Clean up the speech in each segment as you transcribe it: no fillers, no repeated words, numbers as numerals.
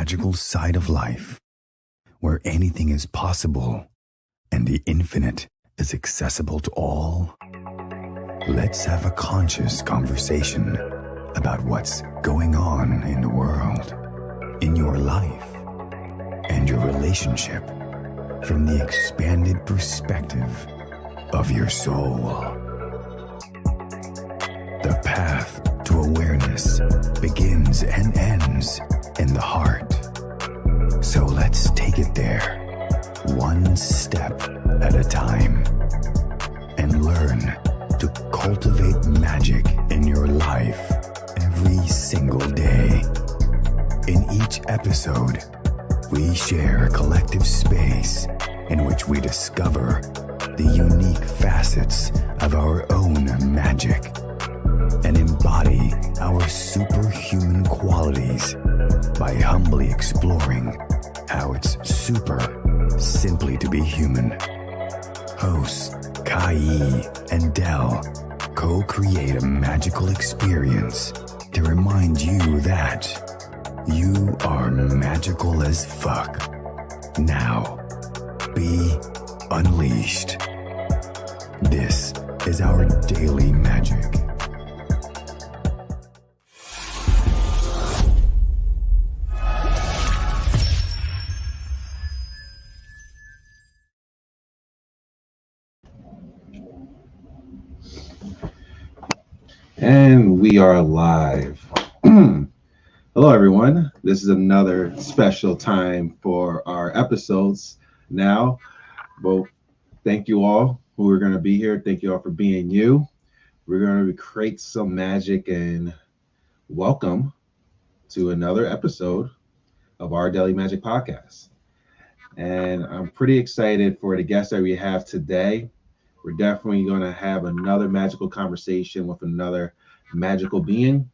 magical side of life, where anything is possible and the infinite is accessible to all. Let's have a conscious conversation about what's going on in the world, in your life, and your relationship from the expanded perspective of your soul. The path to awareness begins and ends in the heart. So let's take it there, one step at a time, and learn to cultivate magic in your life every single day. In each episode, we share a collective space in which we discover the unique facets of our own magic and embody our superhuman qualities by humbly exploring how it's super simply to be human. Hosts Kai and Dell co-create a magical experience to remind you that you are magical as fuck. Now, be unleashed. This is our daily magic. And we are live. Hello, everyone. This is another special time for our episodes now. Well, thank you all who are going to be here. Thank you all for being you. We're going to create some magic and welcome to another episode of our Daily Magic Podcast. And I'm pretty excited for the guest that we have today. We're definitely going to have another magical conversation with another magical being.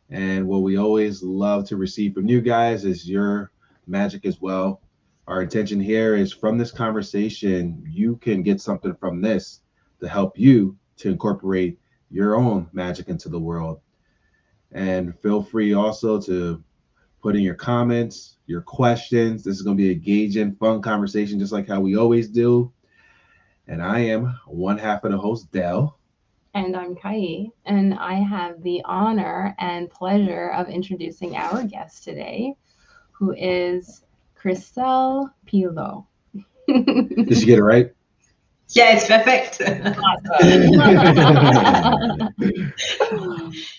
And what we always love to receive from you guys is your magic as well. Our intention here is from this conversation, you can get something from this to help you to incorporate your own magic into the world. And feel free also to put in your comments, your questions. This is going to be a engaging, fun conversation, just like how we always do. And I am one half of the host, Dell. And I'm Kai, and I have the honor and pleasure of introducing our guest today, who is Christelle Pilot. Did you get it right? Yeah, it's perfect.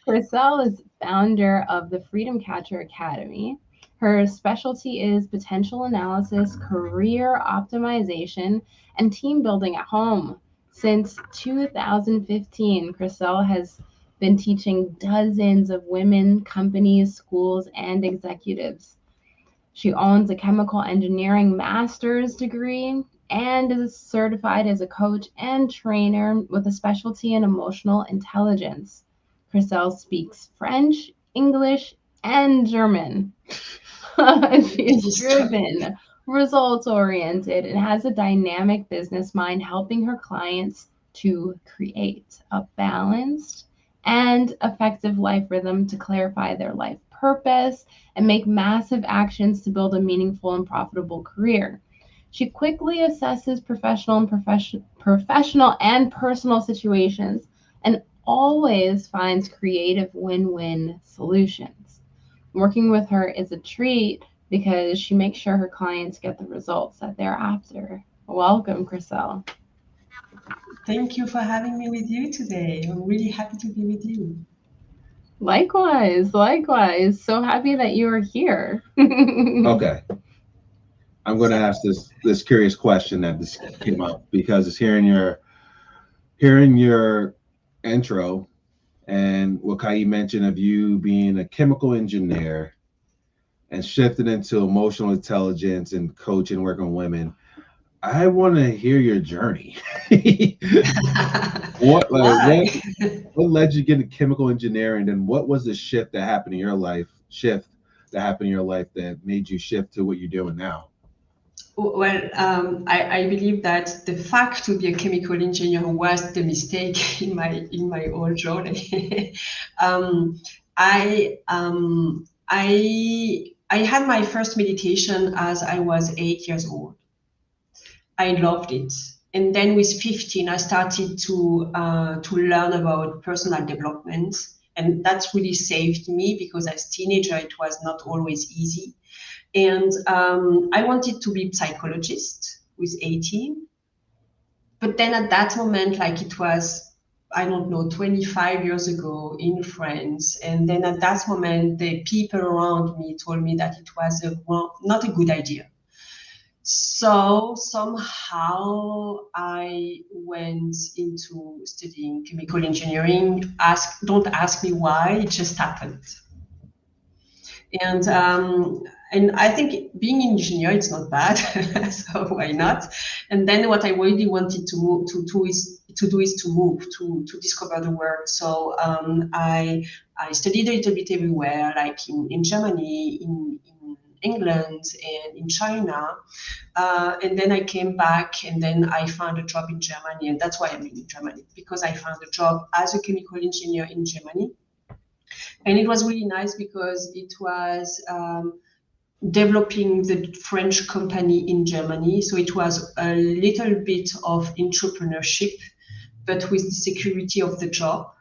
Christelle is founder of the Freedom Catcher Academy. Her specialty is potential analysis, career optimization, and team building at home. Since 2015, Christelle has been teaching dozens of women, companies, schools, and executives. She owns a chemical engineering master's degree and is certified as a coach and trainer with a specialty in emotional intelligence. Christelle speaks French, English, and German. She is driven, results-oriented, and has a dynamic business mind, helping her clients to create a balanced and effective life rhythm to clarify their life purpose and make massive actions to build a meaningful and profitable career. She quickly assesses professional and personal situations and always finds creative win-win solutions. Working with her is a treat because she makes sure her clients get the results that they're after. Welcome, Christelle. Thank you for having me with you today. I'm really happy to be with you. Likewise. So happy that you are here. Okay. I'm going to ask this curious question that just came up because it's hearing your intro and what Kai mentioned of you being a chemical engineer and shifted into emotional intelligence and coaching, working with women. I want to hear your journey. What led you to get into chemical engineering, and what was the shift that happened in your life that made you shift to what you're doing now? Well, I believe that the fact to be a chemical engineer was the mistake in my whole journey. I I had my first meditation as I was 8 years old. I loved it. And then with 15, I started to learn about personal development. And that's really saved me, because as a teenager, it was not always easy. And I wanted to be a psychologist with 18. But then at that moment, like it was, I don't know, 25 years ago in France. And then at that moment, the people around me told me that it was not a good idea. So somehow I went into studying chemical engineering. Don't ask me why, it just happened. And I think being an engineer, it's not bad, so why not? And then what I really wanted to do is to move to discover the world. So I studied a little bit everywhere, like in Germany, in England, and in China. And then I came back, and then I found a job in Germany, and that's why I'm in Germany, because I found a job as a chemical engineer in Germany. And it was really nice because it was developing the French company in Germany. So it was a little bit of entrepreneurship, but with the security of the job.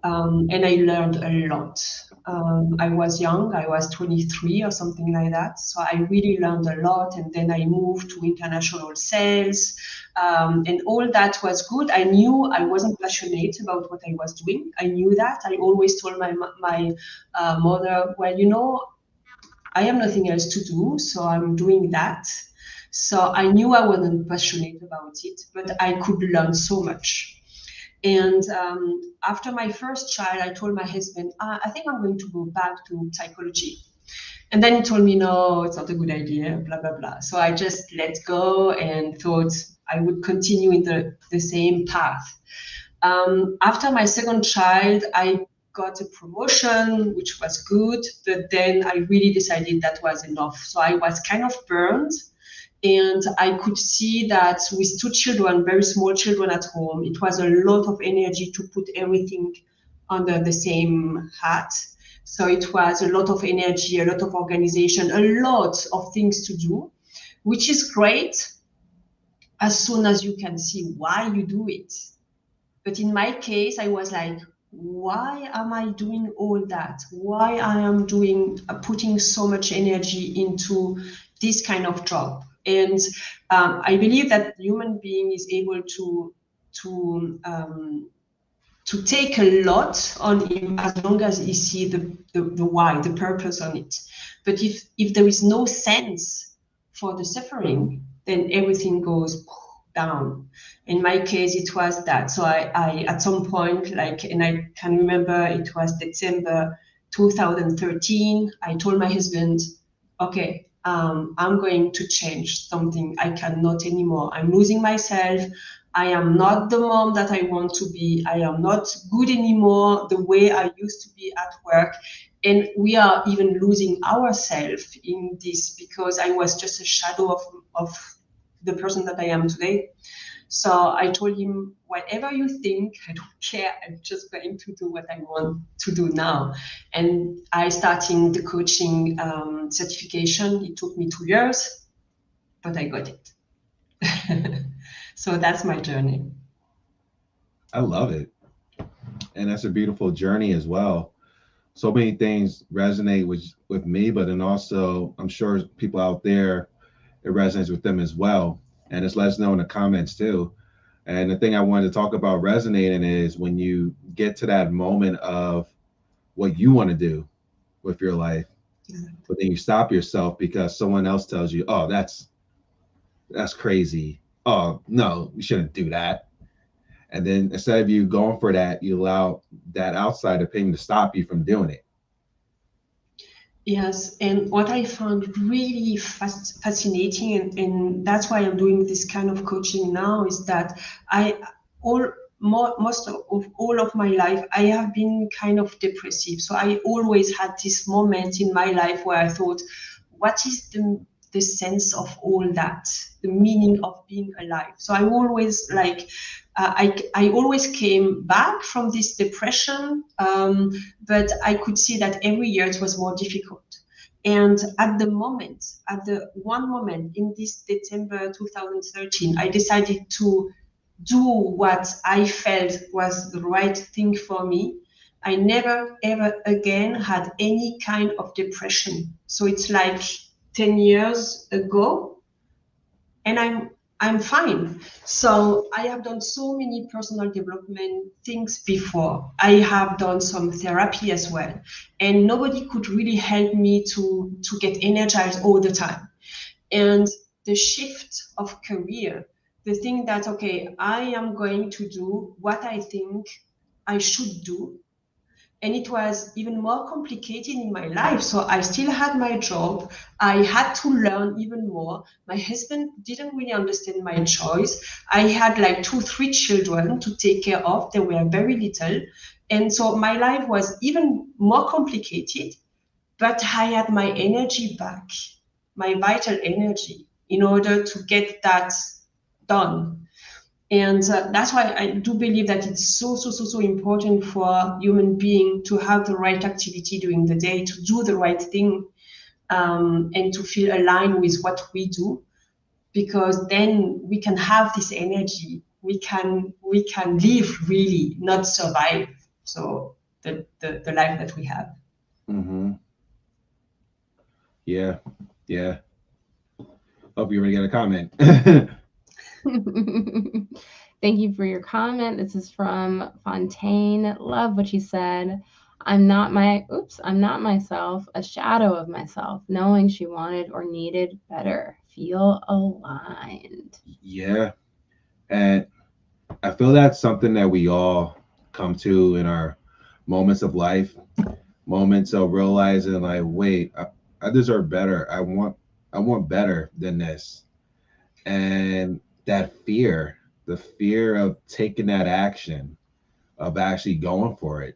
And I learned a lot. I was young, I was 23 or something like that. So I really learned a lot. And then I moved to international sales. And all that was good. I knew I wasn't passionate about what I was doing. I knew that. I always told my mother, well, you know, I have nothing else to do, so I'm doing that. So I knew I wasn't passionate about it, but I could learn so much. And after my first child, I told my husband, I think I'm going to go back to psychology. And then he told me, no, it's not a good idea, blah, blah, blah. So I just let go and thought I would continue in the same path. After my second child, I got a promotion, which was good, but then I really decided that was enough. So I was kind of burned. And I could see that with two children, very small children at home, it was a lot of energy to put everything under the same hat. So it was a lot of energy, a lot of organization, a lot of things to do, which is great as soon as you can see why you do it. But in my case, I was like, why am I doing all that? Why I am putting so much energy into this kind of job? And I believe that the human being is able to take a lot on him as long as he sees the why, the purpose on it. But if there is no sense for the suffering, then everything goes down. In my case, it was that. So I at some point, and I can remember it was December 2013, I told my husband, okay, I'm going to change something. I cannot anymore. I'm losing myself. I am not the mom that I want to be. I am not good anymore the way I used to be at work. And we are even losing ourselves in this, because I was just a shadow of the person that I am today. So I told him, whatever you think, I don't care. I'm just going to do what I want to do now. And I started the coaching certification. It took me 2 years, but I got it. So that's my journey. I love it. And that's a beautiful journey as well. So many things resonate with me, but then also I'm sure people out there, it resonates with them as well. And just let us know in the comments too. And the thing I wanted to talk about resonating is when you get to that moment of what you want to do with your life, but then you stop yourself because someone else tells you, oh, that's crazy. Oh, no, you shouldn't do that. And then instead of you going for that, you allow that outside opinion to stop you from doing it. Yes, and what I found really fascinating, and that's why I'm doing this kind of coaching now, is that most of all of my life, I have been kind of depressive. So I always had this moment in my life where I thought, what is the sense of all that, the meaning of being alive? So I always I always came back from this depression, but I could see that every year it was more difficult. And at the one moment in this December 2013, I decided to do what I felt was the right thing for me. I never ever again had any kind of depression. So it's like 10 years ago, and I'm fine. So I have done so many personal development things before. I have done some therapy as well, and nobody could really help me to get energized all the time. And the shift of career, the thing that, okay, I am going to do what I think I should do. And it was even more complicated in my life. So I still had my job. I had to learn even more. My husband didn't really understand my choice. I had like 2, 3 children to take care of. They were very little. And so my life was even more complicated, but I had my energy back, my vital energy, in order to get that done. And that's why I do believe that it's so important for human being to have the right activity during the day, to do the right thing, and to feel aligned with what we do, because then we can have this energy. We can live really, not survive. So the life that we have. Mm-hmm. Yeah. Yeah. Hope you already got a comment. Thank you for your comment. This is from Fontaine. Love what you said. I'm not myself, a shadow of myself, knowing she wanted or needed better. Feel aligned. Yeah. And I feel that's something that we all come to in our moments of life, moments of realizing like, wait, I deserve better. I want better than this. And that fear, the fear of taking that action, of actually going for it,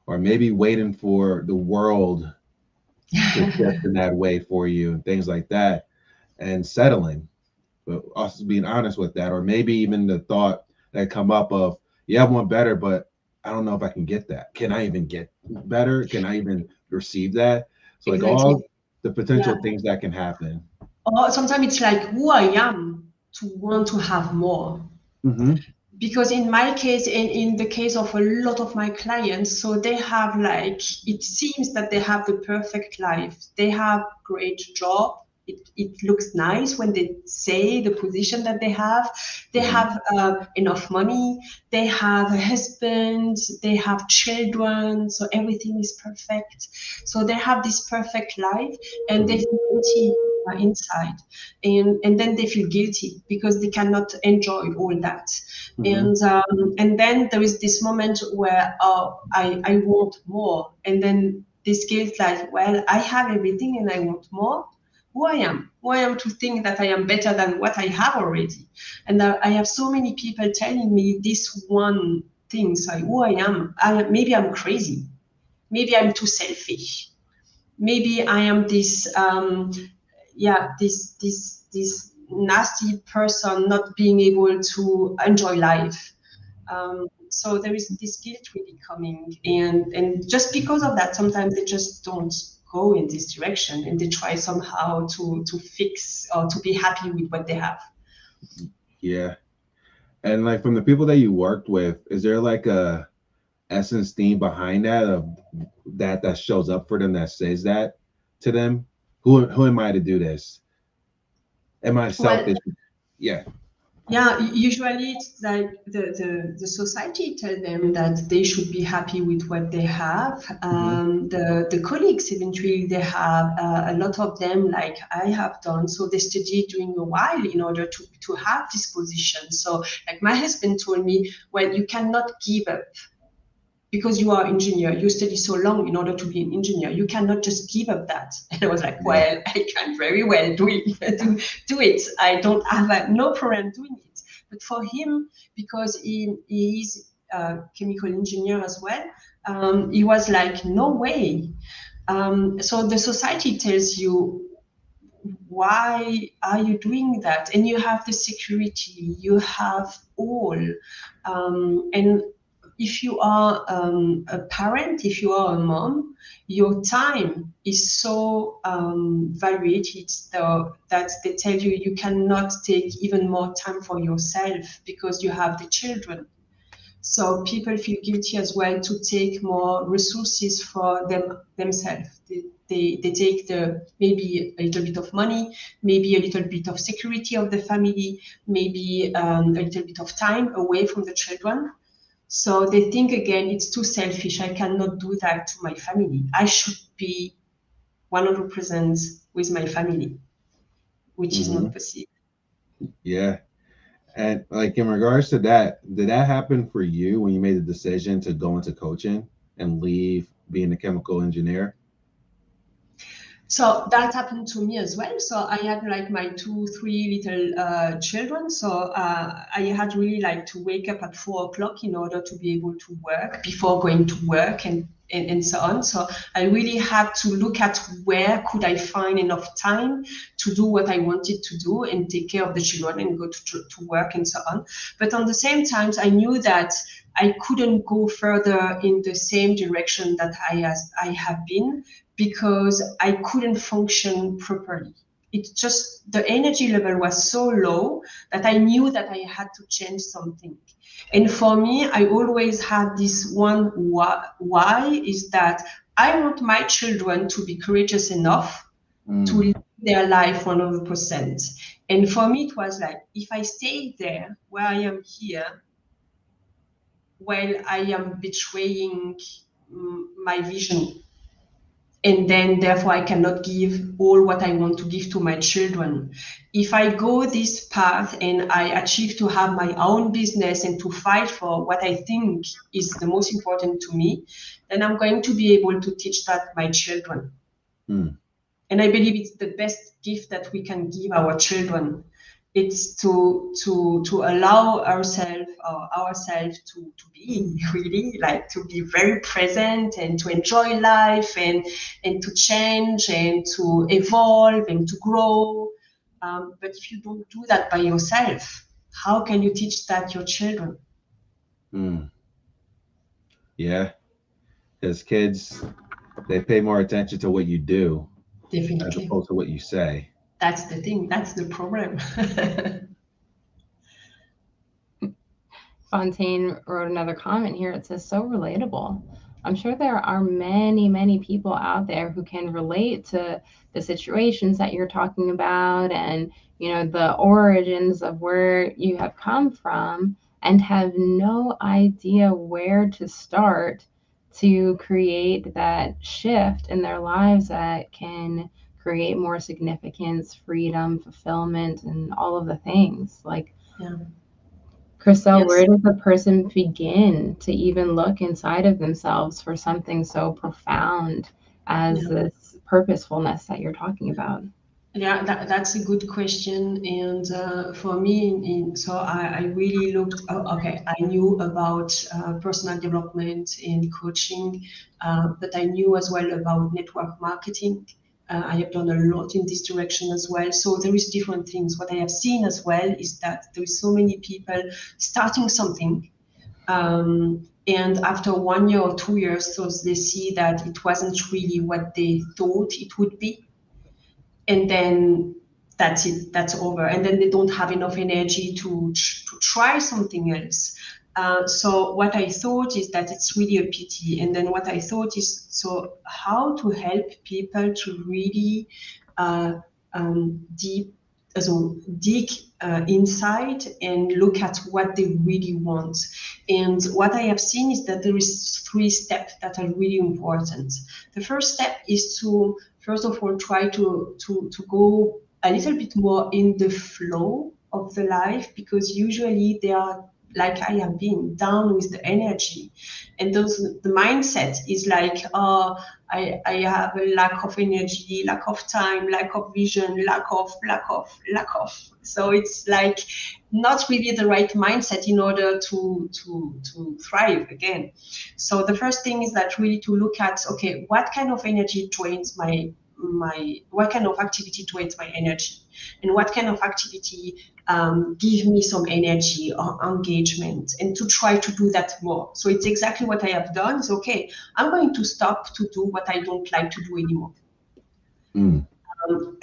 or maybe waiting for the world to shift in that way for you and things like that, and settling, but also being honest with that, or maybe even the thought that come up of, yeah, I want better, but I don't know if I can get that. Can I even get better? Can I even receive that? So like Exactly. all the potential Yeah. things that can happen. Or sometimes it's like who I am to want to have more. Mm-hmm. Because in my case, in the case of a lot of my clients, so they have like, it seems that they have the perfect life. They have great job. It looks nice when they say the position that they have. They Mm-hmm. have enough money. They have a husband. They have children. So everything is perfect. So they have this perfect life, and they feel empty inside, and then they feel guilty because they cannot enjoy all that. Mm-hmm. And then there is this moment where, oh, I want more, and then this guilt, like, well, I have everything and I want more. Who I am to think that I am better than what I have already. And I have so many people telling me this one thing, so who I am. Maybe I'm crazy, maybe I'm too selfish, maybe I am this this nasty person, not being able to enjoy life. So there is this guilt really coming, and just because of that, sometimes they just don't go in this direction, and they try somehow to fix or to be happy with what they have. Yeah. And like from the people that you worked with, is there like a essence theme behind that of that shows up for them that says that to them? Who am I to do this? Am I Well, selfish? Yeah. yeah, usually it's like the society tell them that they should be happy with what they have. Mm-hmm. The colleagues eventually they have a lot of them, like I have done. So they studied during a while in order to have this position. So like my husband told me, well, you cannot give up because you are an engineer. You study so long in order to be an engineer. You cannot just give up that. And I was like, Yeah. well, I can very well do it. I don't have no problem doing it. But for him, because he is a chemical engineer as well, he was like, no way. So the society tells you, why are you doing that? And you have the security, you have all. And if you are a parent, if you are a mom, your time is so valued that they tell you you cannot take even more time for yourself because you have the children. So people feel guilty as well to take more resources for themselves. They take maybe a little bit of money, maybe a little bit of security of the family, maybe a little bit of time away from the children. So they think again, it's too selfish. I cannot do that to my family. I should be 100% with my family, which is not possible. Yeah. And like in regards to that, did that happen for you when you made the decision to go into coaching and leave being a chemical engineer? So that happened to me as well. So I had like my 2-3 little children. So I had really like to wake up at 4 o'clock in order to be able to work before going to work and so on. So I really had to look at where could I find enough time to do what I wanted to do and take care of the children and go to work and so on. But on the same time, I knew that I couldn't go further in the same direction that I have been, because I couldn't function properly. It just, the energy level was so low that I knew that I had to change something. And for me, I always had this one why is that I want my children to be courageous enough to live their life 100%. And for me, it was like, if I stay there where I am here, well, I am betraying my vision. And then therefore I cannot give all what I want to give to my children. If I go this path and I achieve to have my own business and to fight for what I think is the most important to me, then I'm going to be able to teach that my children. And I believe it's the best gift that we can give our children. It's to allow ourselves to be really, like, to be very present and to enjoy life and to change and to evolve and to grow. But if you don't do that by yourself, how can you teach that your children? Yeah, because kids, they pay more attention to what you do, Definitely, as opposed to what you say. That's the thing. That's the problem. Fontaine wrote another comment here. It says, so relatable. I'm sure there are many, many people out there who can relate to the situations that you're talking about and, you know, the origins of where you have come from and have no idea where to start to create that shift in their lives that can create more significance, freedom, fulfillment, and all of the things. Like, Christelle, Yes. where does the person begin to even look inside of themselves for something so profound as this purposefulness that you're talking about? Yeah, that's a good question. And for me, so I really looked, okay, I knew about personal development and coaching, but I knew as well about network marketing. I have done a lot in this direction as well. So there is different things. What I have seen as well is that there is so many people starting something. And after 1 year or 2 years, so they see that it wasn't really what they thought it would be. And then that's it, that's over. And then they don't have enough energy to try something else. So what I thought is that it's really a pity. And then what I thought is, so how to help people to really dig inside and look at what they really want. And what I have seen is that there is 3 steps that are really important. The first step is to, first of all, try to go a little bit more in the flow of the life, because usually they are, like I have been, down with the energy. And the mindset is like, I have a lack of energy, lack of time, lack of vision, lack of. So it's like not really the right mindset in order to thrive again. So the first thing is that really to look at, okay, what kind of energy drains my what kind of activity drains my energy, and what kind of activity give me some energy or engagement, and to try to do that more. So it's exactly what I have done. Is okay, I'm going to stop to do what I don't like to do anymore.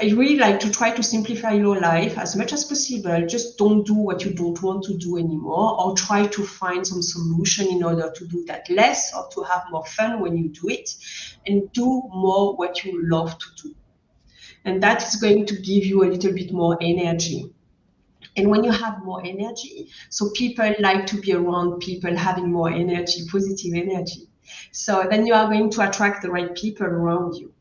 I really like to try to simplify your life as much as possible. Just don't do what you don't want to do anymore, or try to find some solution in order to do that less, or to have more fun when you do it, and do more what you love to do. And that is going to give you a little bit more energy. And when you have more energy, so people like to be around people having more energy, positive energy. So then you are going to attract the right people around you.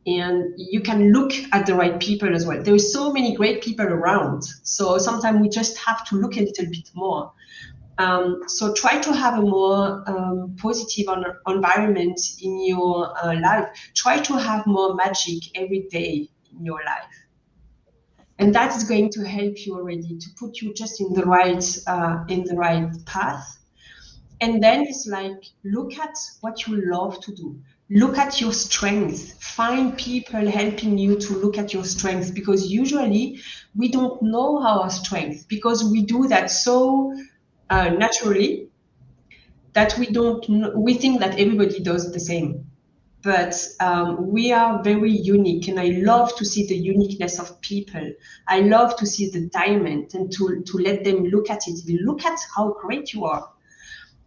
And you can look at the right people as well. There are so many great people around. So sometimes we just have to look a little bit more. So try to have a more positive environment in your life. Try to have more magic every day in your life. And that is going to help you already to put you just in the right path. And then it's like, look at what you love to do. Look at your strengths. Find people helping you to look at your strengths, because usually we don't know our strengths, because we do that so naturally that we think that everybody does the same. But we are very unique, and I love to see the uniqueness of people. I love to see the diamond, and to let them look at it. Look at how great you are.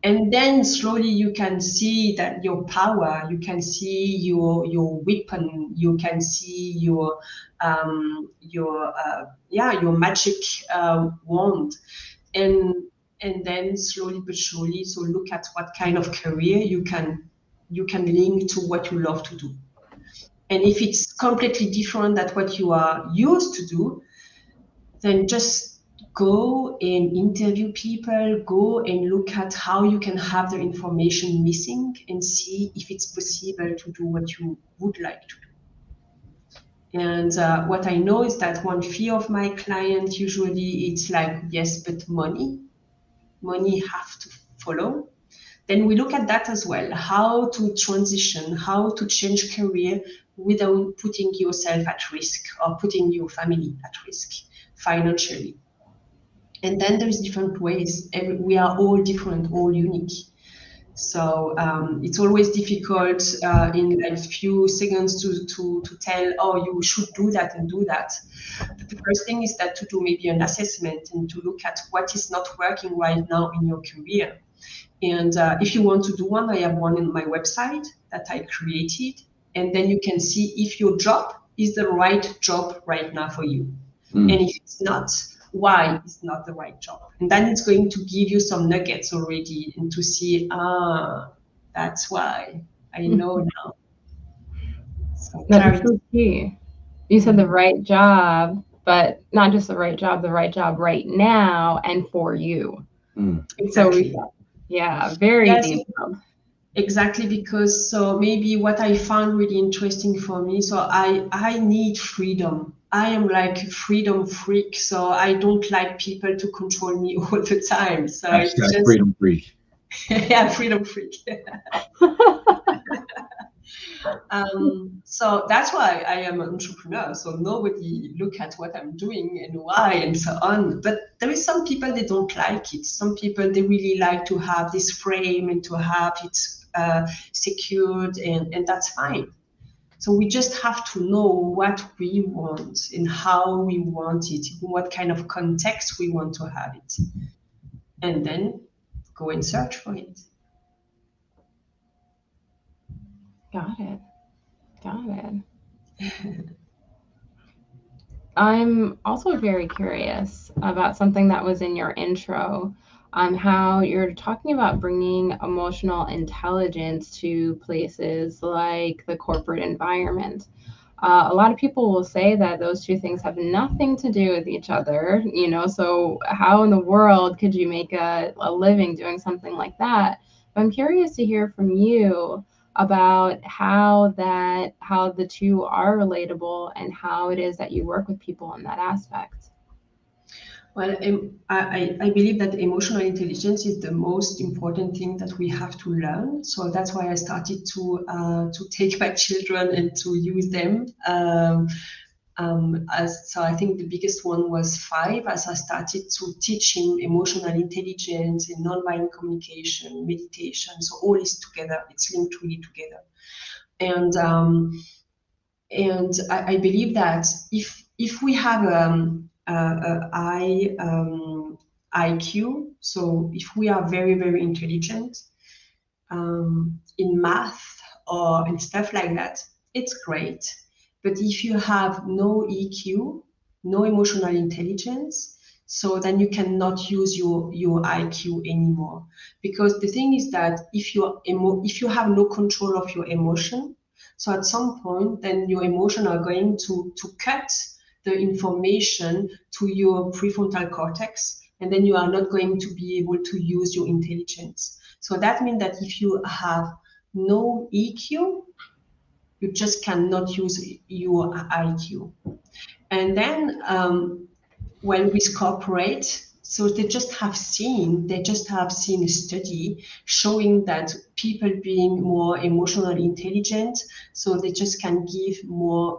And then slowly you can see that your power, you can see your weapon, you can see your magic wand, and then slowly but surely, so look at what kind of career you can link to what you love to do. And if it's completely different than what you are used to do, then just go and interview people, go and look at how you can have the information missing, and see if it's possible to do what you would like to do. And what I know is that one fear of my client, usually it's like, yes, but money have to follow. Then we look at that as well, how to transition, how to change career without putting yourself at risk or putting your family at risk financially. And then there's different ways. We are all different, all unique. So it's always difficult in like few seconds to tell, oh, you should do that and do that. But the first thing is that to do maybe an assessment and to look at what is not working right now in your career. And if you want to do one, I have one in my website that I created. And then you can see if your job is the right job right now for you. And if it's not, why it's not the right job. And then it's going to give you some nuggets already, and to see, that's why I know now. So that's so key. You said the right job, but not just the right job right now and for you. Exactly. So very detailed. Exactly, because so maybe what I found really interesting for me, so I need freedom. I am like a freedom freak, so I don't like people to control me all the time. So it's just freedom freak. Yeah, freedom freak. So that's why I am an entrepreneur. So nobody look at what I'm doing and why and so on. But there is some people, they don't like it. Some people, they really like to have this frame and to have it secured, and that's fine. So we just have to know what we want and how we want it, in what kind of context we want to have it, and then go and search for it. Got it. I'm also very curious about something that was in your intro, on how you're talking about bringing emotional intelligence to places like the corporate environment. A lot of people will say that those two things have nothing to do with each other, so how in the world could you make a living doing something like that? But I'm curious to hear from you about how the two are relatable, and how it is that you work with people in that aspect. Well, I believe that emotional intelligence is the most important thing that we have to learn. So that's why I started to take my children and to use them. So I think the biggest one was 5, as I started to teach him emotional intelligence and nonviolent communication, meditation. So all is together. It's linked really together. And I believe that if we have a high IQ, so if we are very, very intelligent in math or in stuff like that, it's great. But if you have no EQ, no emotional intelligence, so then you cannot use your IQ anymore. Because the thing is that if you have no control of your emotion, so at some point, then your emotions are going to cut the information to your prefrontal cortex, and then you are not going to be able to use your intelligence. So that means that if you have no EQ, you just cannot use your IQ. And then when with corporate, so they just have seen a study showing that people being more emotionally intelligent, so they just can give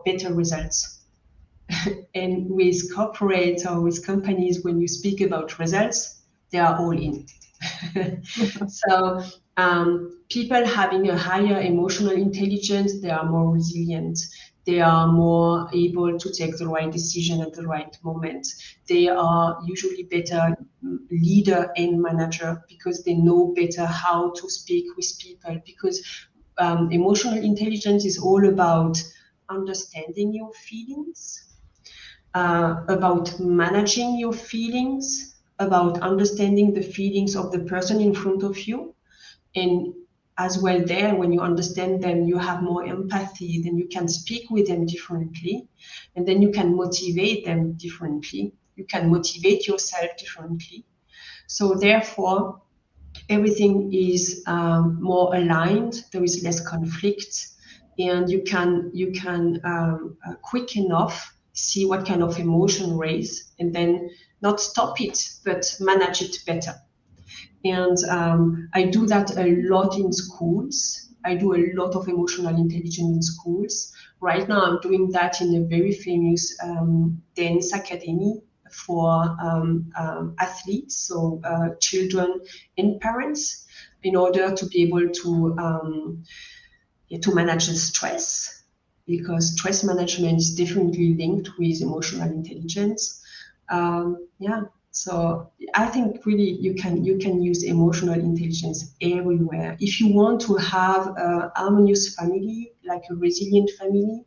better results. And with corporates or with companies, when you speak about results, they are all in. So people having a higher emotional intelligence, they are more resilient. They are more able to take the right decision at the right moment. They are usually better leader and manager because they know better how to speak with people. Because emotional intelligence is all about understanding your feelings, about managing your feelings, about understanding the feelings of the person in front of you. And as well there, when you understand them, you have more empathy, then you can speak with them differently, and then you can motivate them differently. You can motivate yourself differently. So therefore, everything is more aligned, there is less conflict, and you can quick enough see what kind of emotion raise, and then not stop it, but manage it better. And I do that a lot in schools. I do a lot of emotional intelligence in schools. Right now, I'm doing that in a very famous dance academy for athletes, so children and parents, in order to be able to manage the stress, because stress management is definitely linked with emotional intelligence. Yeah. So I think really you can use emotional intelligence everywhere. If you want to have a harmonious family, like a resilient family,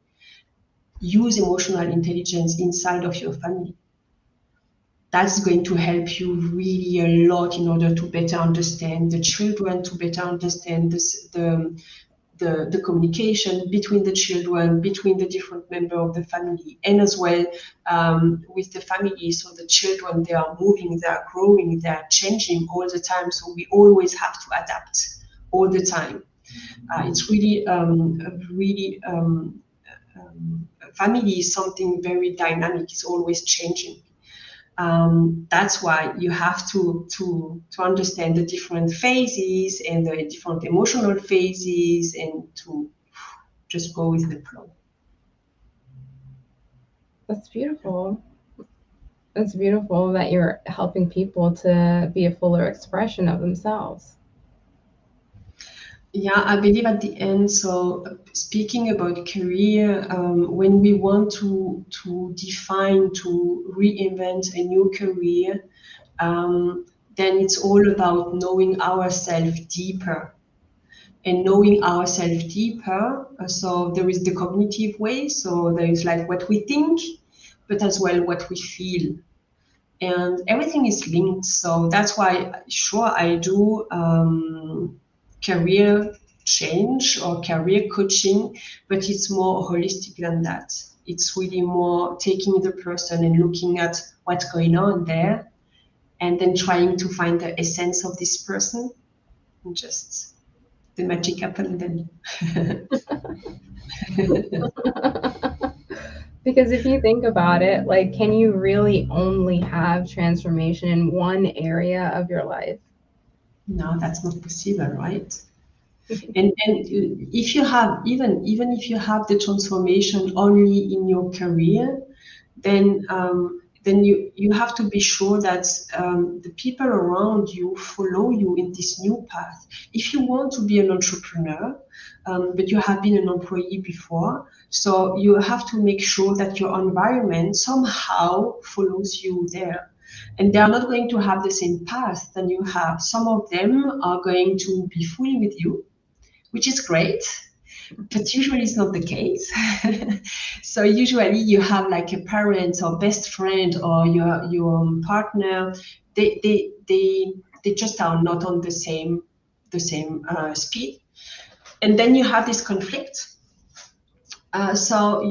use emotional intelligence inside of your family. That's going to help you really a lot in order to better understand the children, to better understand the communication between the children, between the different members of the family, and as well with the family. So the children, they are moving, they are growing, they are changing all the time. So we always have to adapt all the time. It's really, family is something very dynamic. It's always changing. That's why you have to understand the different phases and the different emotional phases, and to just go with the flow. That's beautiful. It's beautiful that you're helping people to be a fuller expression of themselves. Yeah, I believe at the end, so speaking about career, when we want to define, to reinvent a new career, then it's all about knowing ourselves deeper. And knowing ourselves deeper, so there is the cognitive way, so there is like what we think, but as well what we feel. And everything is linked. So that's why, sure, I do career change or career coaching, but it's more holistic than that. It's really more taking the person and looking at what's going on there, and then trying to find the essence of this person, and just the magic happen then. Because if you think about it, like, can you really only have transformation in one area of your life? No, that's not possible, right? And if you have even if you have the transformation only in your career, then you have to be sure that the people around you follow you in this new path. If you want to be an entrepreneur, but you have been an employee before, so you have to make sure that your environment somehow follows you there. And they are not going to have the same path than you have. Some of them are going to be fully with you, which is great, but usually it's not the case. So usually you have like a parent or best friend or your partner. They just are not on the same speed, and then you have this conflict. So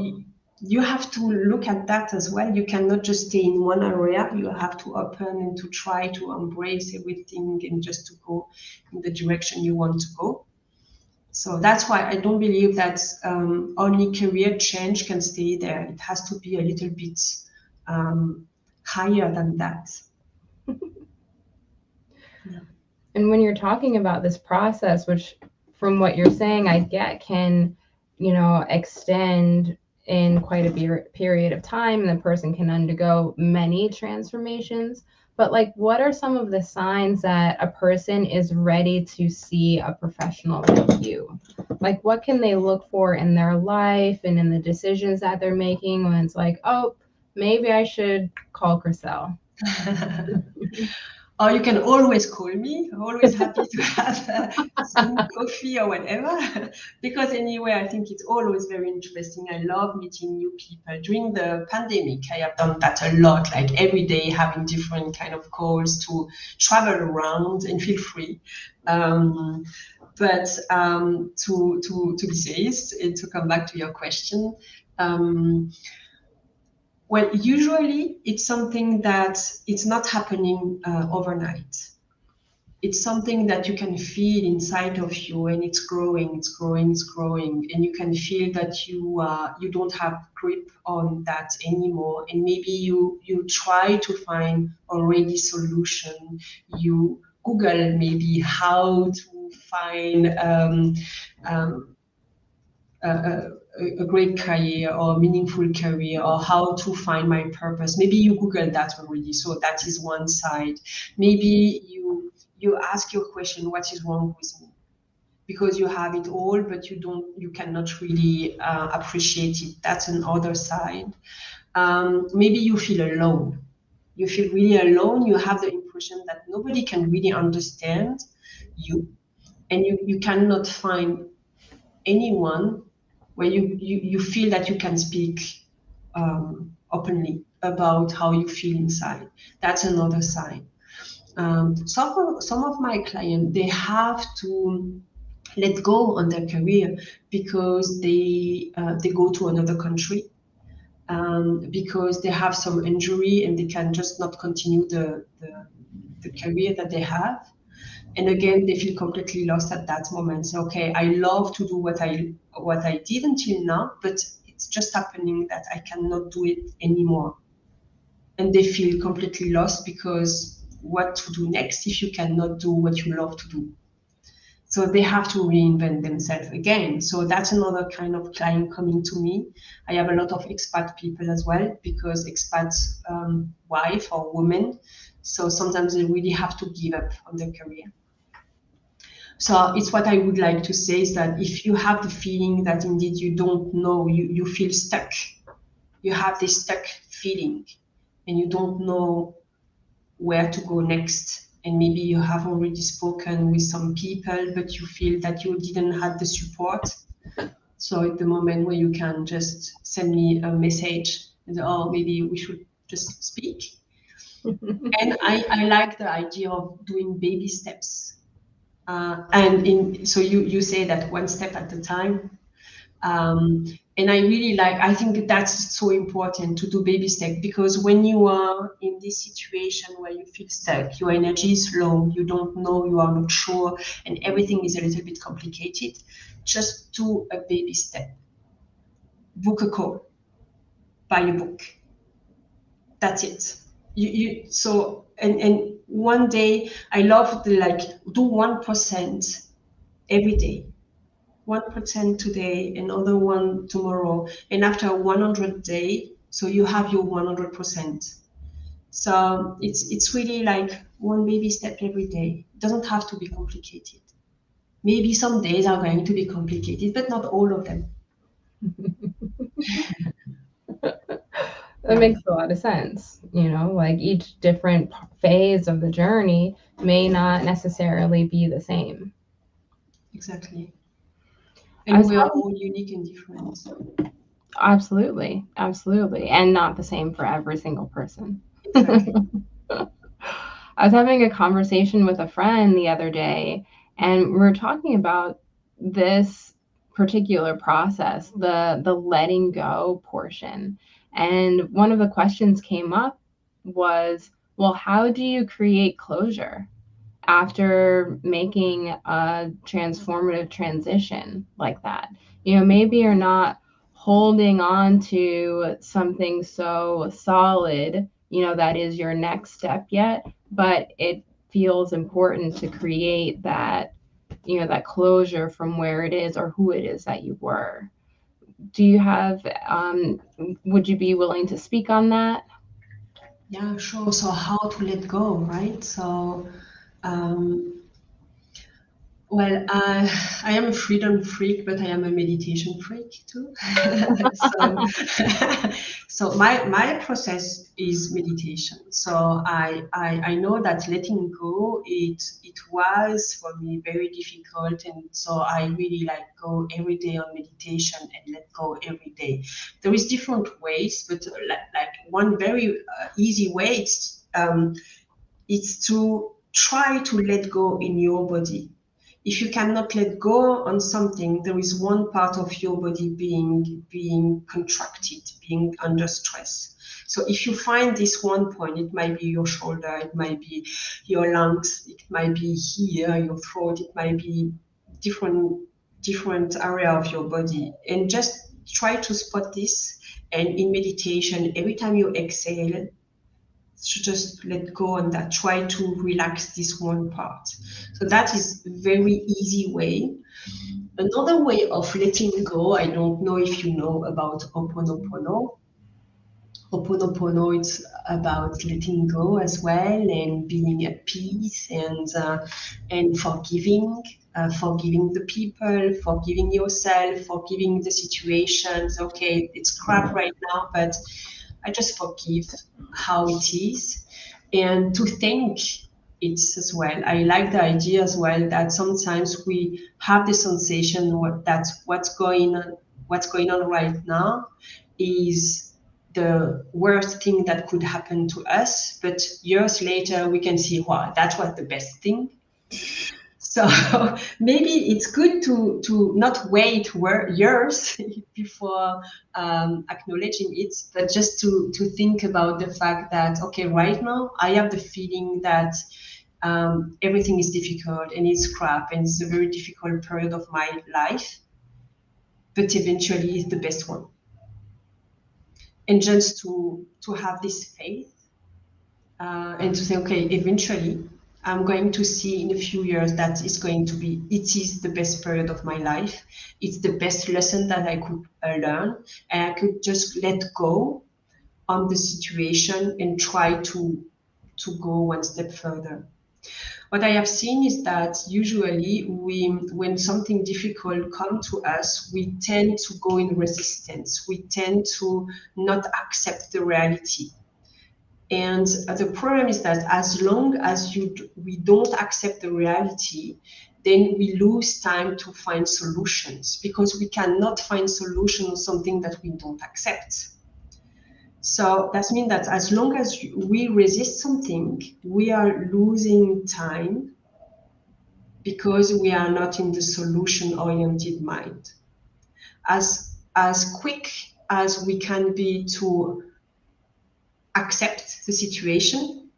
you have to look at that as well. You cannot just stay in one area. You have to open and to try to embrace everything and just to go in the direction you want to go. So that's why I don't believe that only career change can stay there. It has to be a little bit higher than that. Yeah. And when you're talking about this process, which from what you're saying, I get can, extend in quite a period of time, and the person can undergo many transformations. But like, what are some of the signs that a person is ready to see a professional like you? Like, what can they look for in their life and in the decisions that they're making when it's like, oh, maybe I should call Christelle? Or you can always call me. I'm always happy to have some coffee or whatever. Because anyway, I think it's always very interesting. I love meeting new people. During the pandemic, I have done that a lot, like every day having different kind of calls to travel around, and feel free. But to be serious and to come back to your question, well, usually it's something that it's not happening overnight. It's something that you can feel inside of you, and it's growing, it's growing, it's growing, and you can feel that you don't have grip on that anymore. And maybe you try to find already solution. You Google maybe how to find a great career or meaningful career, or how to find my purpose. Maybe you Google that already, so that is one side. Maybe you ask your question, what is wrong with me? Because you have it all, but you cannot really appreciate it. That's another side. Maybe you feel alone. You feel really alone. You have the impression that nobody can really understand you, and you cannot find anyone where you feel that you can speak openly about how you feel inside. That's another side. Some of my clients, they have to let go on their career because they go to another country, because they have some injury and they can just not continue the career that they have. And again, they feel completely lost at that moment. So, okay, I love to do what I did until now, but it's just happening that I cannot do it anymore. And they feel completely lost, because what to do next if you cannot do what you love to do? So they have to reinvent themselves again. So that's another kind of client coming to me. I have a lot of expat people as well, because expat wife or woman. So sometimes they really have to give up on their career. So it's what I would like to say is that if you have the feeling that indeed you don't know, you feel stuck, you have this stuck feeling, and you don't know where to go next. And maybe you have already spoken with some people, but you feel that you didn't have the support. So at the moment where you can just send me a message and say, oh, maybe we should just speak. And I like the idea of doing baby steps. So you say that one step at a time. And I think that's so important to do baby steps, because when you are in this situation where you feel stuck, your energy is low, you don't know, you are not sure, and everything is a little bit complicated, just do a baby step. Book a call. buy a book. That's it. So and one day I love the like do 1% every day. 1% today, another one tomorrow, and after 100 days, so you have your 100%. So it's really like one baby step every day. It doesn't have to be complicated. Maybe some days are going to be complicated, but not all of them. That makes a lot of sense. Like each different phase of the journey may not necessarily be the same. Exactly. I And was we are having- all unique and different. Absolutely. And not the same for every single person. Exactly. I was having a conversation with a friend the other day, and we were talking about this particular process, the letting go portion. And one of the questions came up was, well, how do you create closure after making a transformative transition like that? Maybe you're not holding on to something so solid, that is your next step yet, but it feels important to create that, that closure from where it is or who it is that you were. Do you have, would you be willing to speak on that? Yeah, sure. So how to let go, right? So, well, I am a freedom freak, but I am a meditation freak too. So, so my process is meditation. So I know that letting go it was for me very difficult, and so I really like go every day on meditation and let go every day. There is different ways, but like one very easy way it's to try to let go in your body. If you cannot let go on something, there is one part of your body being contracted, being under stress. So if you find this one point, it might be your shoulder, it might be your lungs, it might be here, your throat, it might be different area of your body, and just try to spot this. And in meditation, every time you exhale, to just let go and that try to relax this one part. So that is a very easy way. Another way of letting go, I don't know if you know about Ho'oponopono. Ho'oponopono, it's about letting go as well and being at peace and forgiving, forgiving the people, forgiving yourself, forgiving the situations. Okay, it's crap right now, but I just forgive how it is, and to thank it as well. I like the idea as well that sometimes we have the sensation that what's going on right now is the worst thing that could happen to us, but years later we can see, wow, that was the best thing. So maybe it's good to not wait years before acknowledging it, but just to think about the fact that, okay, right now I have the feeling that everything is difficult and it's crap and it's a very difficult period of my life, but eventually it's the best one. And just to have this faith and to say, okay, eventually I'm going to see in a few years that it is the best period of my life. It's the best lesson that I could learn, and I could just let go on the situation and try to go one step further. What I have seen is that usually when something difficult comes to us, we tend to go in resistance. We tend to not accept the reality. And the problem is that as long as we don't accept the reality, then we lose time to find solutions, because we cannot find solution on something that we don't accept. So that means that as long as we resist something, we are losing time because we are not in the solution-oriented mind. As quick as we can be to accept the situation,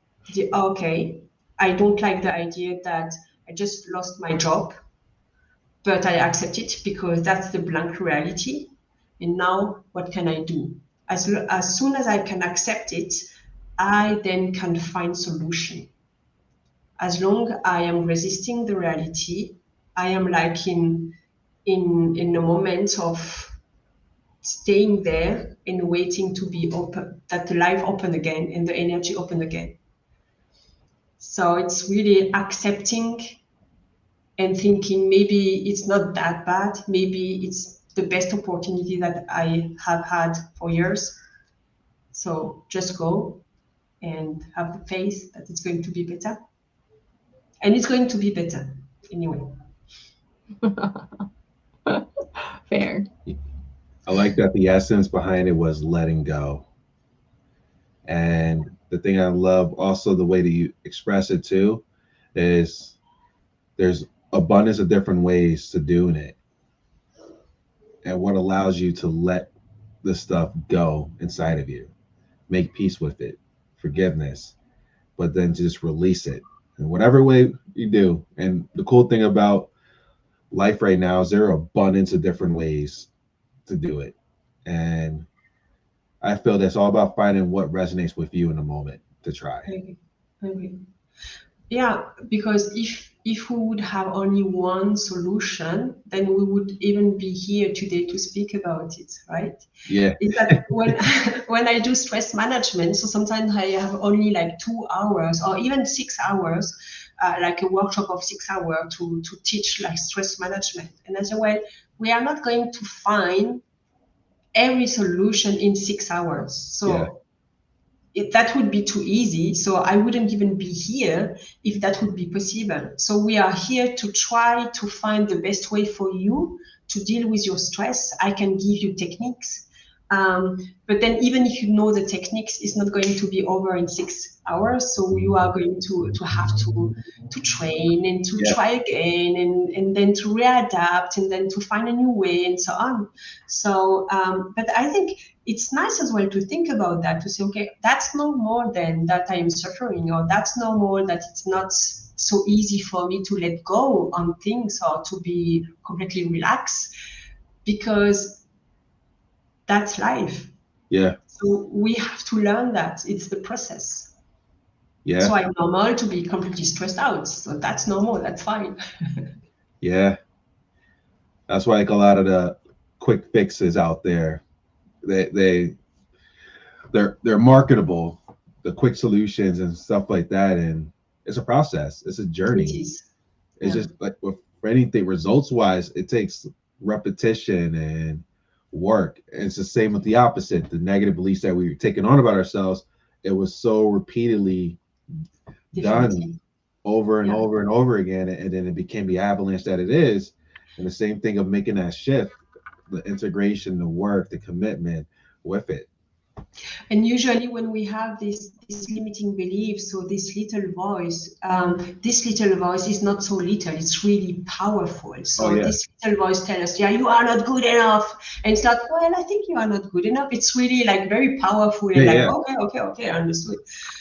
okay, I don't like the idea that I just lost my job, but I accept it because that's the blank reality. And now what can I do? As soon as I can accept it, I then can find solution. As long I am resisting the reality, I am like in a moment of staying there and waiting to be open, that the life open again and the energy open again. So it's really accepting and thinking maybe it's not that bad, maybe it's the best opportunity that I have had for years. So just go and have the faith that it's going to be better. And it's going to be better anyway. Fair. I like that the essence behind it was letting go. And the thing I love also the way that you express it too is there's abundance of different ways to doing it. And what allows you to let the stuff go inside of you, make peace with it, forgiveness, but then just release it in whatever way you do. And the cool thing about life right now is there are abundance of different ways to do it. And I feel that's all about finding what resonates with you in the moment to try. I agree. Yeah, because if we would have only one solution, then we would even be here today to speak about it, right? Yeah. Is that when I do stress management, so sometimes I have only like 2 hours or even 6 hours, like a workshop of 6 hours to teach like stress management. And I say, well, we are not going to find every solution in 6 hours. So that would be too easy. So I wouldn't even be here if that would be possible. So we are here to try to find the best way for you to deal with your stress. I can give you techniques. But then even if you know the techniques, it's not going to be over in 6 hours. So you are going to have to train and to try again and then to readapt and then to find a new way and so on. So, but I think it's nice as well to think about that, to say, okay, that's no more than that I am suffering, or that's no more that it's not so easy for me to let go on things or to be completely relaxed, because that's life. Yeah. So we have to learn that it's the process. Yeah. So I'm normal to be completely stressed out. So that's normal. That's fine. Yeah. That's why like a lot of the quick fixes out there, they're marketable, the quick solutions and stuff like that. And it's a process. It's a journey. It is. It's just like for anything results wise, it takes repetition and work. And it's the same with the opposite, the negative beliefs that we were taking on about ourselves. It was so repeatedly done over and over and over again, and then it became the avalanche that it is. And the same thing of making that shift, the integration, the work, the commitment with it. And usually when we have this limiting belief, so this little voice is not so little, it's really powerful. So this little voice tells us, yeah, you are not good enough. And it's like, well, I think you are not good enough. It's really like very powerful and okay, understood.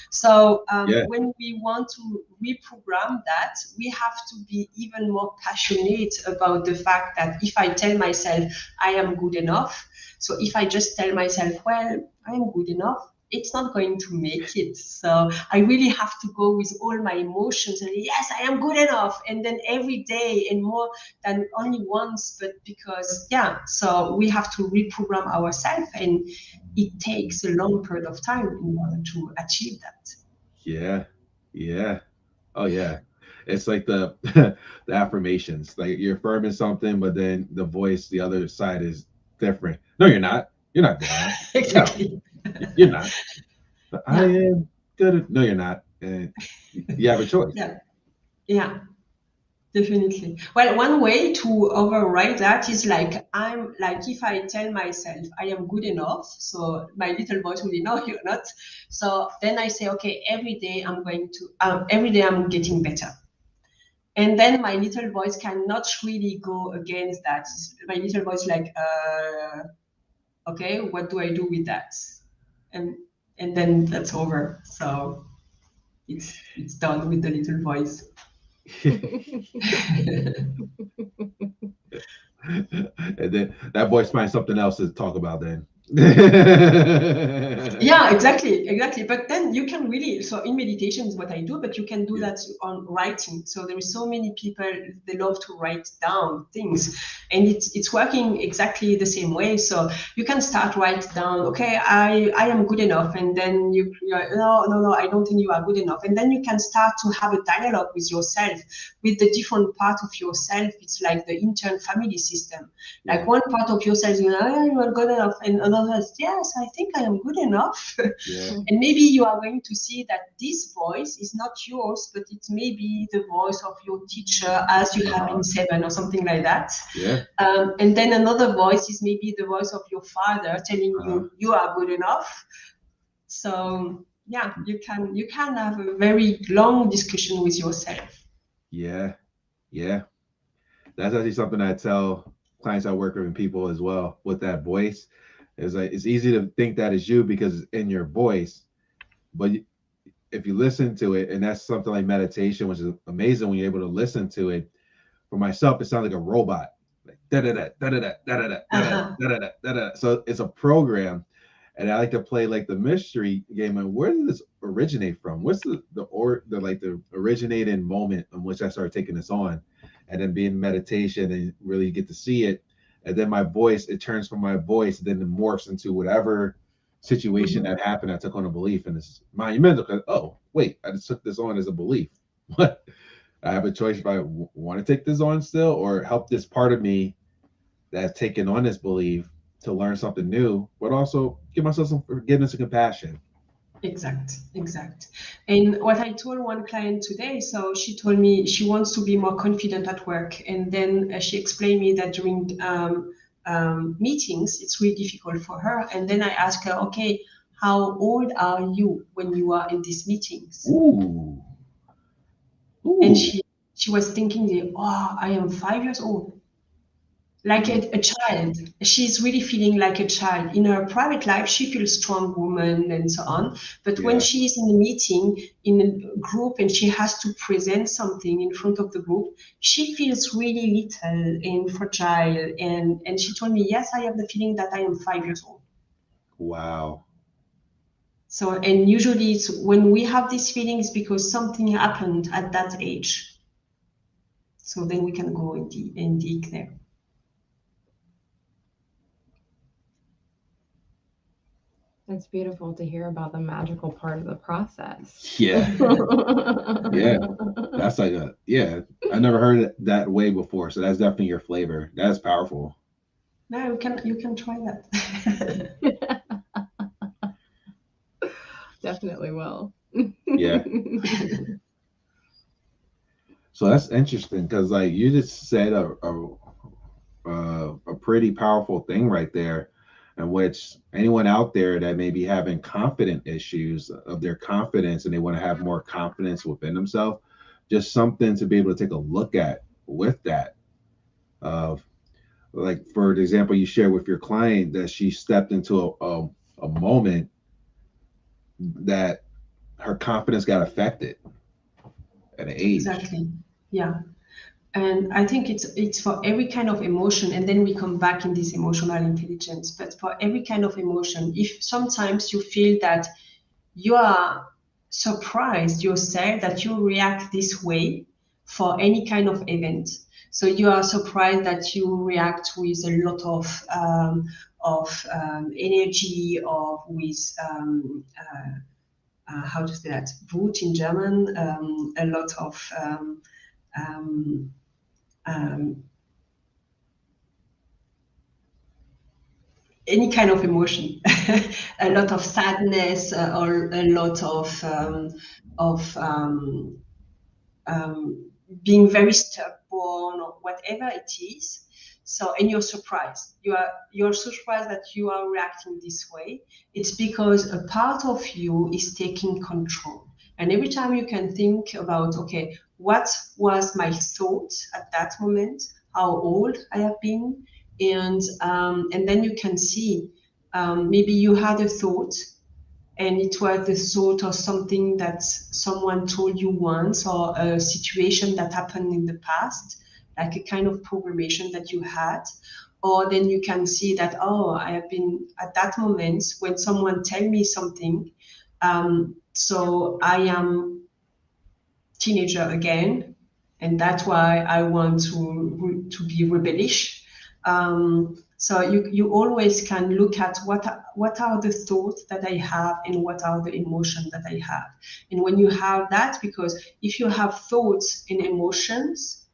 So when we want to reprogram that, we have to be even more passionate about the fact that if I tell myself I am good enough, so if I just tell myself, well, I am good enough, it's not going to make it. So I really have to go with all my emotions and yes, I am good enough. And then every day and more than only once, but because, so we have to reprogram ourselves, and it takes a long period of time in order to achieve that. Yeah. Oh yeah. It's like the the affirmations, like you're affirming something, but then the voice, the other side is different. No, you're not. You're not good enough. Exactly. No, you're not. I am good. No, you're not. And you have a choice. Yeah, definitely. Well, one way to override that is like, I'm like, if I tell myself I am good enough, so my little voice will be, no, you're not. So then I say, okay, every day I'm getting better. And then my little voice cannot really go against that. My little voice like, okay, what do I do with that? And then that's over. So it's done with the little voice. And then that voice finds something else to talk about then. Yeah, exactly. But then you can really, so in meditation is what I do, but you can do that on writing. So there is so many people, they love to write down things, and it's working exactly the same way. So you can start write down, okay, I am good enough, and then you're like, no, I don't think you are good enough, and then you can start to have a dialogue with yourself, with the different part of yourself. It's like the internal family system. Like one part of yourself is, oh, yeah, you are good enough, and another says, yes, I think I am good enough. And maybe you are going to see that this voice is not yours, but it's maybe the voice of your teacher as you have been 7 or something like that. And then another voice is maybe the voice of your father telling you you are good enough. So yeah, you can have a very long discussion with yourself. Yeah. That's actually something I tell clients I work with and people as well with that voice. Is like it's easy to think that is you because it's in your voice, but if you listen to it, and that's something like meditation, which is amazing when you're able to listen to it. For myself, it sounds like a robot, like da da da da da da da da da da da da. So it's a program, and I like to play like the mystery game. And where did this originate from? What's the originating moment in which I started taking this on, and then being meditation and really get to see it, and then my voice, it turns from my voice, then it morphs into whatever situation that happened. I took on a belief, and it's monumental. Because oh wait, I just took this on as a belief. What? I have a choice if I want to take this on still, or help this part of me that's taken on this belief to learn something new, but also give myself some forgiveness and compassion. Exact. And what I told one client today, so she told me she wants to be more confident at work, and then she explained me that during meetings it's really difficult for her. And then I asked her, okay, how old are you when you are in these meetings? Ooh. And she was thinking, oh, I am 5 years old. Like a child. She's really feeling like a child. In her private life, she feels strong woman and so on. But when she's in a meeting, in a group, and she has to present something in front of the group, she feels really little and fragile. And she told me, yes, I have the feeling that I am 5 years old. Wow. So, and usually it's when we have these feelings because something happened at that age. So then we can go and dig there. It's beautiful to hear about the magical part of the process. Yeah. That's like I never heard it that way before. So that's definitely your flavor. That's powerful. No, you can try that. Definitely will. Yeah. So that's interesting because like you just said a pretty powerful thing right there, in which anyone out there that may be having confident issues of their confidence and they want to have more confidence within themselves, just something to be able to take a look at with that. Of like, for example, you share with your client that she stepped into a moment that her confidence got affected at an age. Exactly. Yeah. And I think it's for every kind of emotion, and then we come back in this emotional intelligence. But for every kind of emotion, if sometimes you feel that you are surprised yourself that you react this way for any kind of event. So you are surprised that you react with a lot of energy, or with how to say that, Wut in German, a lot of any kind of emotion, a lot of sadness, or a lot of being very stubborn, or whatever it is. So, and you're surprised. You're surprised that you are reacting this way. It's because a part of you is taking control. And every time you can think about, okay, what was my thought at that moment? How old I have been? And then you can see, maybe you had a thought, and it was the thought of something that someone told you once, or a situation that happened in the past, like a kind of programmation that you had, Or then you can see that, oh, I have been at that moment when someone tell me something, so I am teenager again, and that's why I want to be rebellious. So you always can look at what are the thoughts that I have and what are the emotions that I have. And when you have that, because if you have thoughts and emotions,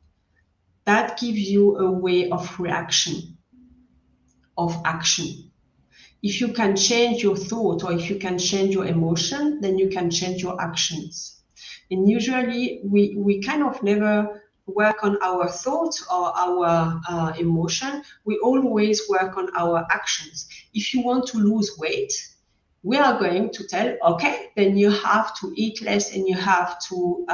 that gives you a way of reaction, of action. If you can change your thought or if you can change your emotion, then you can change your actions. And usually we kind of never work on our thoughts or our emotion. We always work on our actions. If you want to lose weight, we are going to tell, okay, then you have to eat less and you have to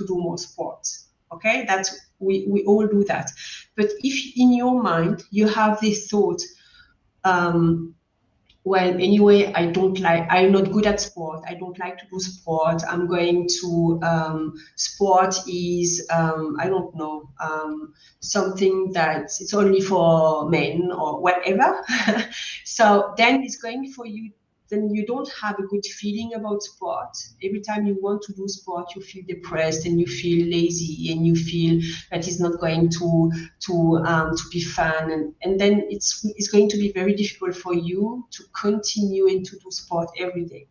do more sports. Okay, that's we all do that. But if in your mind you have this thought, well, anyway, I'm not good at sport. I don't like to do sport. I'm going to, sport is, I don't know, something that it's only for men or whatever. So then it's going for you, then you don't have a good feeling about sport. Every time you want to do sport, you feel depressed and you feel lazy and you feel that it's not going to be fun, and then it's going to be very difficult for you to continue and to do sport every day.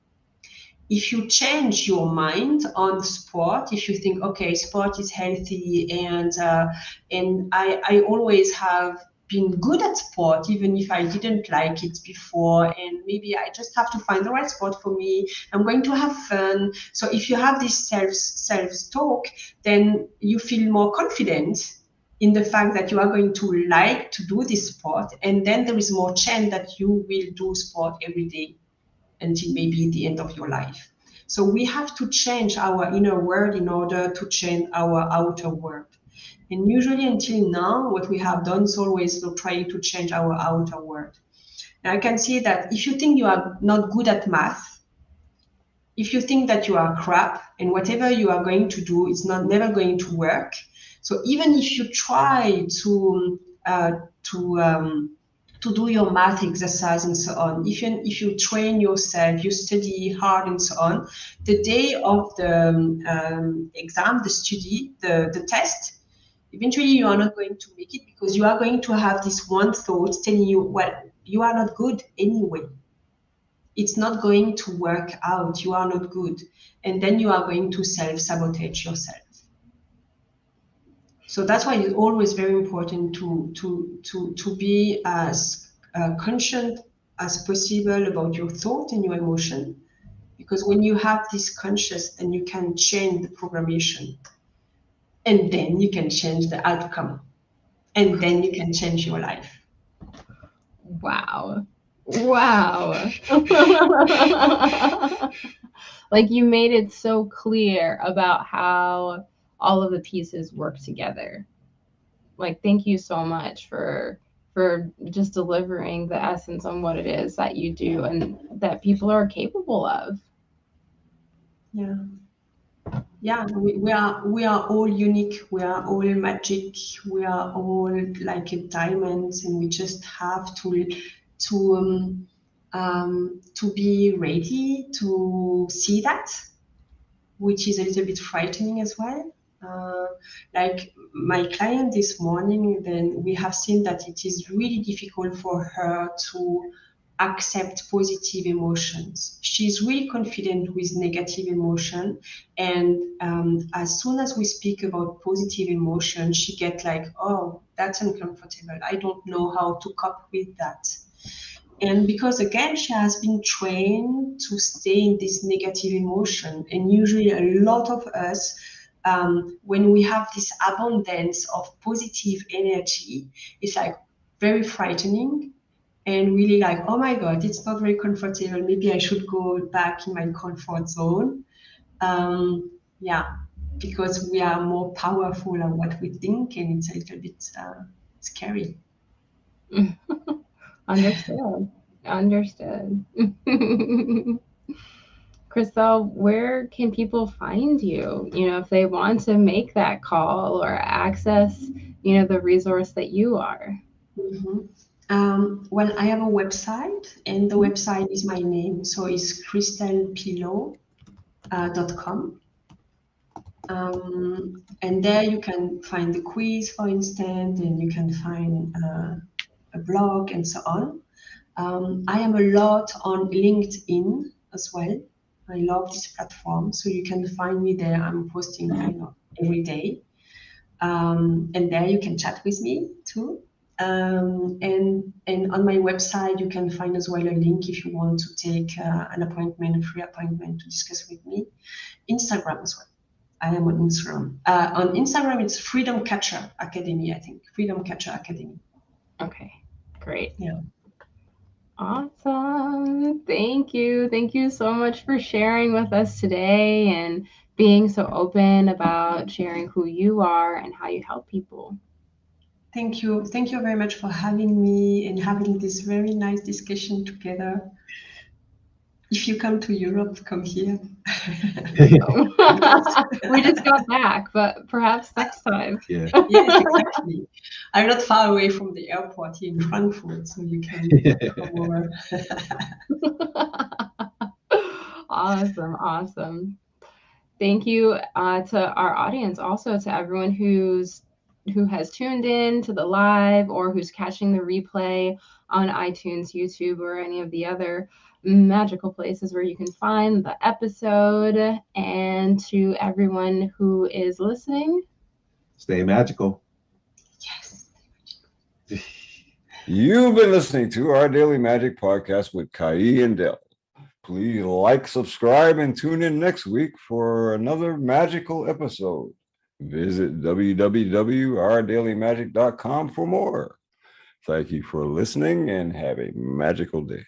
If you change your mind on sport, if you think, okay, sport is healthy, and I always have been good at sport, even if I didn't like it before, and maybe I just have to find the right sport for me. I'm going to have fun. So if you have this self-talk, then you feel more confident in the fact that you are going to like to do this sport, and then there is more chance that you will do sport every day until maybe the end of your life. So we have to change our inner world in order to change our outer world. And usually until now, what we have done is always trying to change our outer world. And I can see that if you think you are not good at math, if you think that you are crap and whatever you are going to do is never going to work. So even if you try to do your math exercise and so on, if you train yourself, you study hard and so on, the day of the exam, the study, the test, eventually you are not going to make it because you are going to have this one thought telling you, well, you are not good anyway. It's not going to work out. You are not good. And then you are going to self-sabotage yourself. So that's why it's always very important to be as conscious as possible about your thought and your emotion. Because when you have this conscious, then you can change the programmation. And then you can change the outcome. And then you can change your life. Wow. Like, you made it so clear about how all of the pieces work together. Like, thank you so much for just delivering the essence on what it is that you do and that people are capable of. Yeah, we are all unique. We are all magic. We are all like a diamond, and we just have to be ready to see that, which is a little bit frightening as well. Like my client this morning, then we have seen that it is really difficult for her to accept positive emotions. She's really confident with negative emotion, and as soon as we speak about positive emotion, she gets like, oh, that's uncomfortable. I don't know how to cope with that. And because again, she has been trained to stay in this negative emotion, and usually a lot of us, when we have this abundance of positive energy, it's like very frightening and really like, oh my God, it's not very comfortable. Maybe I should go back in my comfort zone. Yeah, because we are more powerful than what we think, and it's a little bit scary. Understood. Christelle, where can people find you? If they want to make that call or access, the resource that you are. Mhm. Well, I have a website, and the website is my name, so it's ChristellePilot.com. And there you can find the quiz, for instance, and you can find a blog and so on. I am a lot on LinkedIn as well. I love this platform, so you can find me there. I'm posting kind of every day. And there you can chat with me too. And on my website, you can find as well a link if you want to take an appointment, a free appointment to discuss with me. Instagram as well. I am on Instagram. On Instagram, it's Freedom Catcher Academy, I think. Freedom Catcher Academy. Okay, great. Yeah. Awesome. Thank you. Thank you so much for sharing with us today and being so open about sharing who you are and how you help people. Thank you. Thank you very much for having me and having this very nice discussion together. If you come to Europe, come here. We just got back, but perhaps next time. Yeah. Yes, exactly. I'm not far away from the airport here in Frankfurt, so you can come over. Awesome. Thank you to our audience, also to everyone who has tuned in to the live or who's catching the replay on iTunes, YouTube, or any of the other magical places where you can find the episode. And to everyone who is listening, Stay magical. Yes. You've been listening to our Daily Magic podcast with Kai and Dell. Please like, subscribe, and tune in next week for another magical episode. Visit www.ourdailymagic.com for more. Thank you for listening and have a magical day.